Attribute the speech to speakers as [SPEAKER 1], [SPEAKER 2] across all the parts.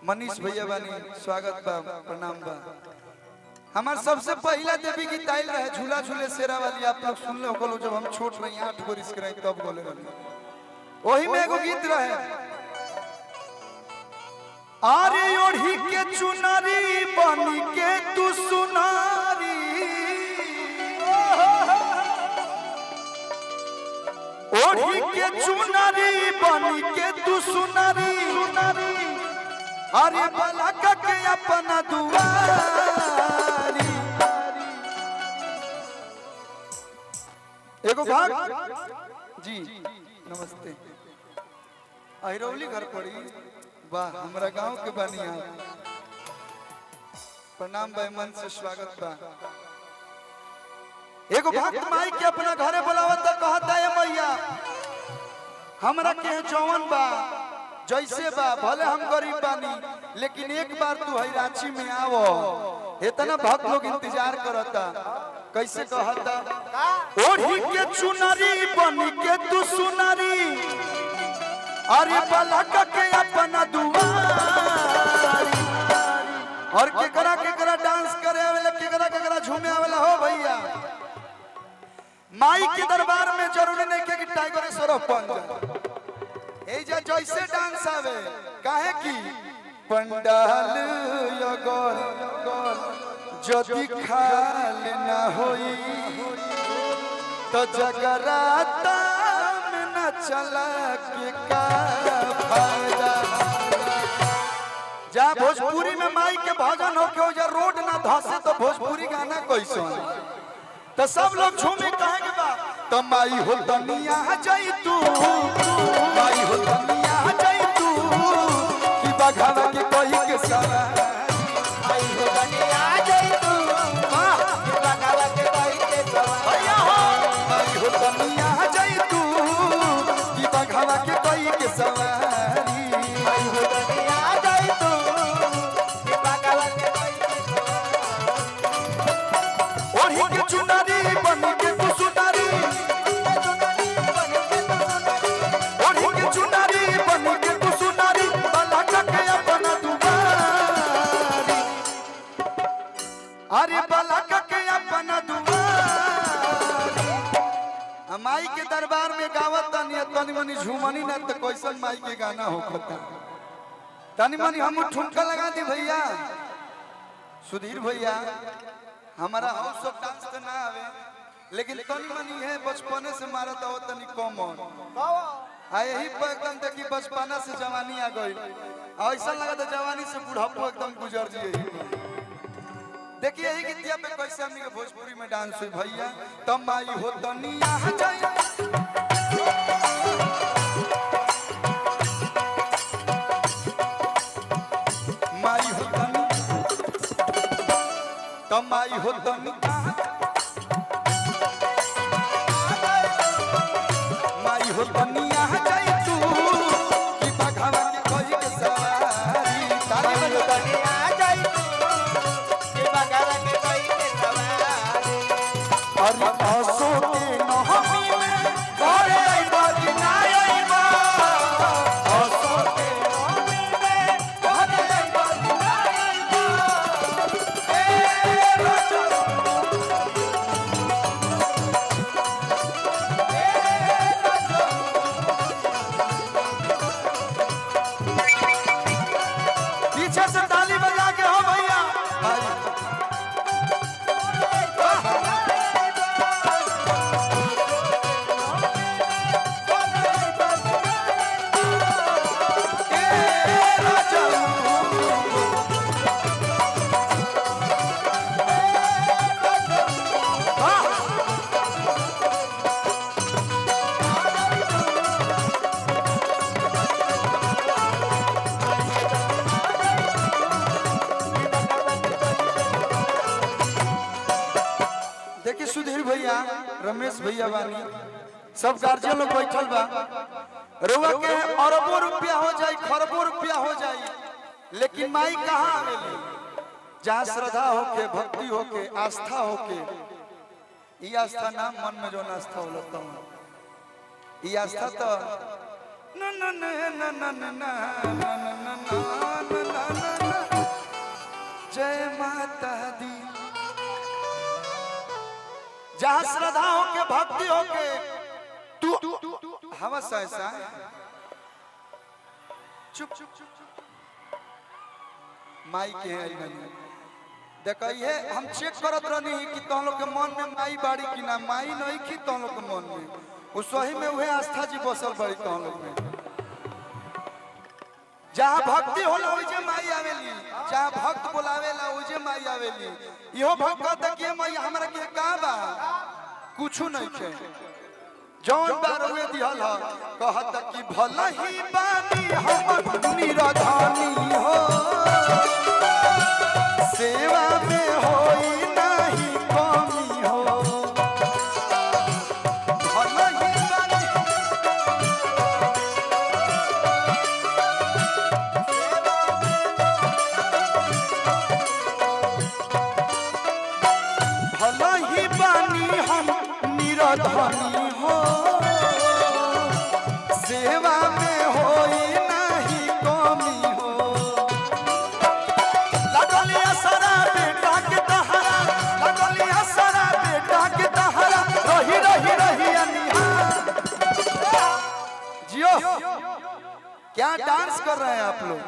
[SPEAKER 1] मनीष भैया बानी स्वागत बा प्रणाम बा। हमार सबसे पहला देवी गीत आइल रहे झूला झूले शेरा वाली, आप लोग सुन लो बोलो, जब हम छोट रही 8 बरिस के रही तब बोले रही। वही में एगो गीत रहे, आरे ओढ़ी के चुनारी बनी के तू सुनारी, ओढ़ी के चुनारी बनी के तू सुनारी, अरे बला के अपना दुआरी। एगो भाग जी नमस्ते अहिरौली घर पड़ी वाह, हमारा गांव के बनिया प्रणाम भाई, मन से स्वागत बा। एगो भक्त माई के अपना घरे बुलावत कहता है मैया हमरा के जौवन बा जैसे बा, भले हम गरीब बानी लेकिन एक बार तू है रांची में आवो। इतना भक्त लोग इंतजार करता, कैसे कहता, ओढ़ी के चुनरी बनी के तू सुनरी, अरे पलक के अपना दुआरी। और केकरा डांस करे वाला, केकरा झूमे वाला हो भैया। माई के दरबार में जरूरी नहीं कि टाइगर सरफ बन जाए, जैसे डांस आवे, काहे की पंडाल यदि खाल न होई तो जगराता में न चला के का फायदा। जा भोजपुरी में माई के भजन हो के जा रोड ना धसे तो भोजपुरी गाना कैसे तो सब लोग झूमे कहेंगे बा, तो माई हो तनिया जाई तू, माई हो तनिया जाई तू कि बघावा के कोई के सवार, माई हो तनिया जाई तू कि बघावा के कोई के सवार, भैया हो माई हो तनिया जाई तू कि बघावा के कोई के सवारी, माई हो तनिया जाई तू कि बघावा के कोई के सवारी। ओढ़ी के चुनरी बनी के तू सुनारी, ओढ़ी के चुनरी बनी के तू सुनारी, बला के अपना दुआरी, अरे बला के अपना दुआरी। माई के दरबार में गावत तनी तनी मनी झूमनी ना तो कैसन माई के गाना होता, तनी मनी हम ठुमका लगा दी भैया। सुधीर भैया हमारा हाउस ऑफ डांस तो ना आवे लेकिन तनी मनी है बचपने से मारत हो तनी कॉमन आ यही पर एकदम देखी बचपना से जवानी आ गई, ऐसा लगा तो जवानी से बुढ़ापो एकदम गुजर जी। देखिए यही गीतिया पे कैसे हमनी के भोजपुरी में डांस हुई भैया। तब माई हो तनिया जाई, माई हो तनी, तब माई हो तनी, माई हो तनिया जाई तू कि बघावा के कोई के सवारी, तारी हो तनिया जाई तू कि बघावा के कोई के सवारी। अरे आसो के नहमी में घरे आइबा कि ना आइबा, आसो के नहमी में घरे आइबा कि ना आइबा, ए राजा पीछे से ताली बजा के हो भैया। देखिए सुधीर भैया, रमेश भैया बानी, सब गार्जियन लोग बैठल बा। रुआ के अरबों रुपया हो जाए, खरबों रुपया हो जाए, लेकिन माई कहाँ आवेली? जहाँ श्रद्धा होके, भक्ति होके, आस्था होके। ये आस्था ना मन में जो आस्था हो लगता हूँ, ये आस्था तो न न न न न न न न न न जय माता दी। जहां श्रद्धा हो के भक्ति हो के तू हवस ऐसा चुप चुप चुप माई के है देखिए हम चेक करत रहनी कि तुम लोग के मन में माई बाड़ी कि ना माई नहीं की तुम लोग के मन में उस वही में वह आस्था जी बसल बड़ी तुम लोग में। जहाँ भक्ति होला ओजे माई आवेली, जहाँ भक्त बोलावेला ओजे माई आवेली। इहो भक्त कहता कि माई हमरा के का बा कुछ नहीं के जौन बार हुए दिहल ह कहता कि भला ही बानी हम निराधानी हो सेवा में होई नहीं कमी हो। भला ही बानी भला ही बानी हम निराधानी हो सेवा में होई नहीं कमी हो। लगलिया सारा बेटा के तहरा लगलिया सारा बेटा के तहरा रही रही रही अनिहार। जियो क्या डांस कर रहे हैं आप लोग।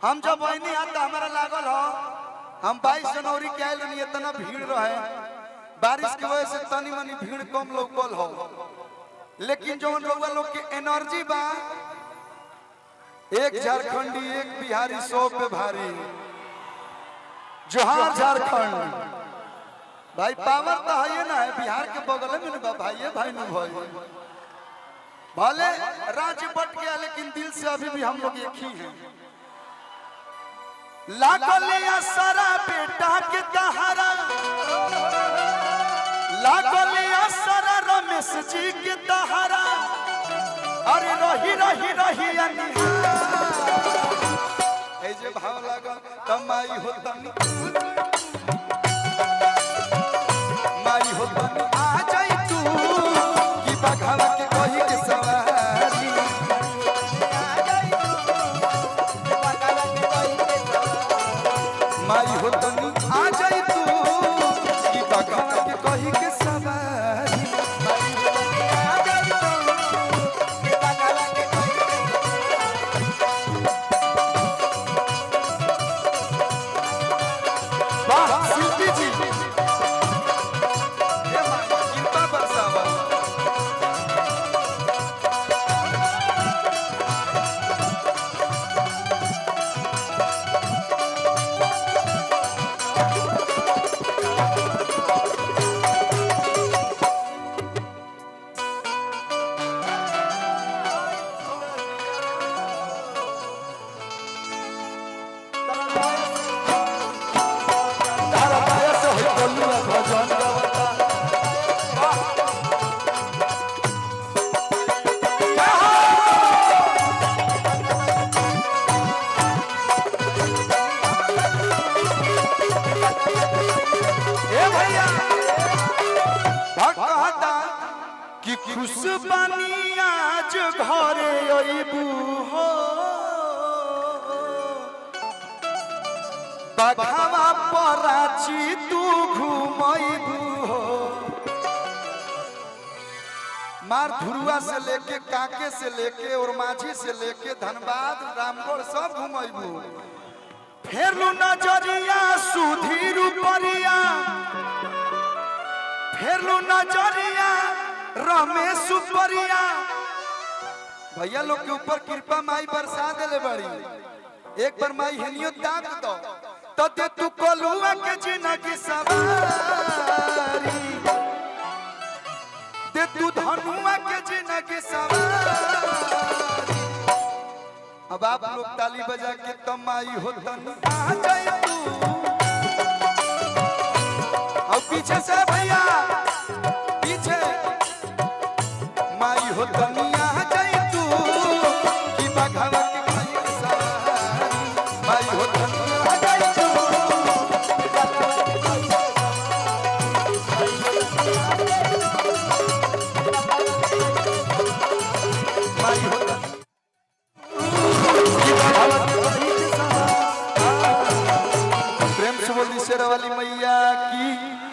[SPEAKER 1] हम जब वही आता हमारा लागल हो हम 22 जनवरी के आयल नहीं इतना भीड़ रहे बारिश की वजह से तनी मनी भीड़ कम लोकल हो लेकिन जो लोग के एनर्जी बा एक झारखंडी एक बिहारी 100 पे भारी जोहार झारखंड भाई पावर तो है ना है बिहार के बगल में ना भाई है भाई न भाई भले राज्य बट गया लेकिन दिल से अभी भी हम लोग एक ही हैं। लागलिया सारा बेटा के तहारा लागलिया सारा रमेश जी के तहारा अरे रही रही रही ए जे भाव लगा तमाई हो तनी माई हो तनी आ जाई तू कि बघावा के कही के सवारी माई हो तनी आ जाई तू कि बघावा के कही के सवारी कि खुश बनी आज घरे अइबू हो बघावा पराची तू घुमइबू हो। मार धुरुआ से लेके काके से लेके और माझी से लेके धनबाद रामगढ़ सब घुमइबू। फेरलू नजरिया सुधीर उपरिया फेरलू नजरिया रमेश उपरिया भैया लोग के ऊपर कृपा माई बरसा देले बड़ी। एक बार माई हेनियो दाग दो तो दे तू कोलुआ के जिंदगी सवारी दे तू धनुआ के जिंदगी सवारी। अब आप लोग ताली बजा के तमाई हो तनी आ जाए तू और पीछे से भैया पीछे माई हो तनी आ जाए तू कि बघावा के कही के सवारी माई हो तनी आ जाए तू माई हो तनी कि बघावा के कही के सवारी शेरवाली मैया की